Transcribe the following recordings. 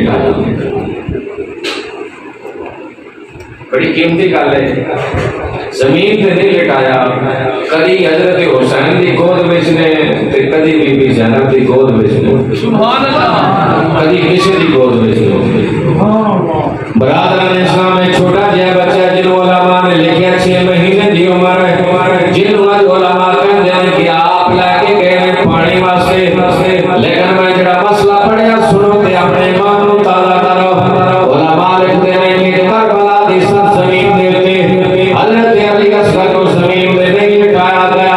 لٹایا. بڑی قیمتی گل ہے. زمین تے نہیں لٹایا. کدی حضرت حسین دی گود وچ نے تے کدی بی بی زینب دی گود وچ نے. سبحان اللہ. کدی کسی دی گود وچ نے. برادران اسلام میں چھوٹا جہا بچہ جنہوں علماء نے لکھیا 6 مہینے دی عمر ہے، جنہوں علماء کہتے ہیں کہ آپ لے کے گئے ہیں پانی واسطے، لیکن میں جڑا مسئلہ پڑھیا سنو تے اپنے ایمان نو تازہ کرو. علماء لکھتے ہیں کہ کربلا دی سرزمین دے تے حضرت علی اصغر کو زمین تے نہیں لٹایا گیا،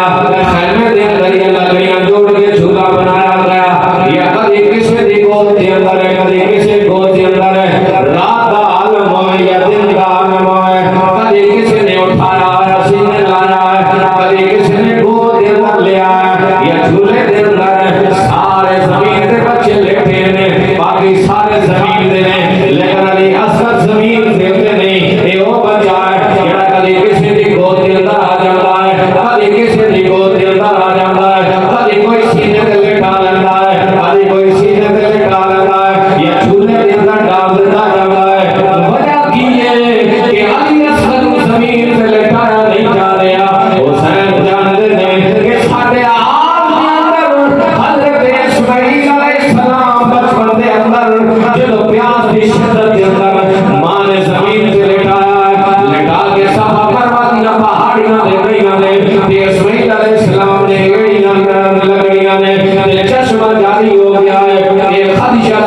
خیمے دے اندر یہ لکڑیاں جوڑ کے جھولا بنایا گیا. یا کبھی کسی دی گود کے اندر ہے، کبھی کسی گود کے اندر ہے. رات کا عالم ہوئے یا دن کا عالم ہوئے، کبھی کسی نے اٹھایا ہے سینے لایا ہے، کبھی کسی نے گود کے اندر لیا ہے یا جھولے کے اندر ہے. سارے زمین دے بچے لیٹے نے، باقی سارے زمین دے نے، لیکن علی اصغر زمین دے نہیں. یہ وہ بچہ ہے جڑا کبھی کسی دی گود کے اندر آ جاتا ہے، کبھی کسی دی گود کے اندر آ جاتا ہے، کبھی کوئی سینے تے لٹا لیتا ہے، کبھی کوئی سینے تے لٹا لیتا ہے یا جھولے کے اندر ڈال دیتا جاتا ہے. وجہ کی ہے کہ علی اصغر کو زمین تے لٹایا نہیں جا رہا. حسین جانتے ہیں کہ ساڈے آپ کے اندر حضرت اسماعیل علیہ السلام بچپن دے اندر جدو پیاس دی شدت کے اندر ماں نے زمین تے لٹایا، لٹا کے صفا مروا دیا پہاڑیاں دے گئیاں نے. اسماعیل علیہ السلام نے گڑیاں لگڑیاں نے چشمہ جاری ہو گیا ہے. خدیجہ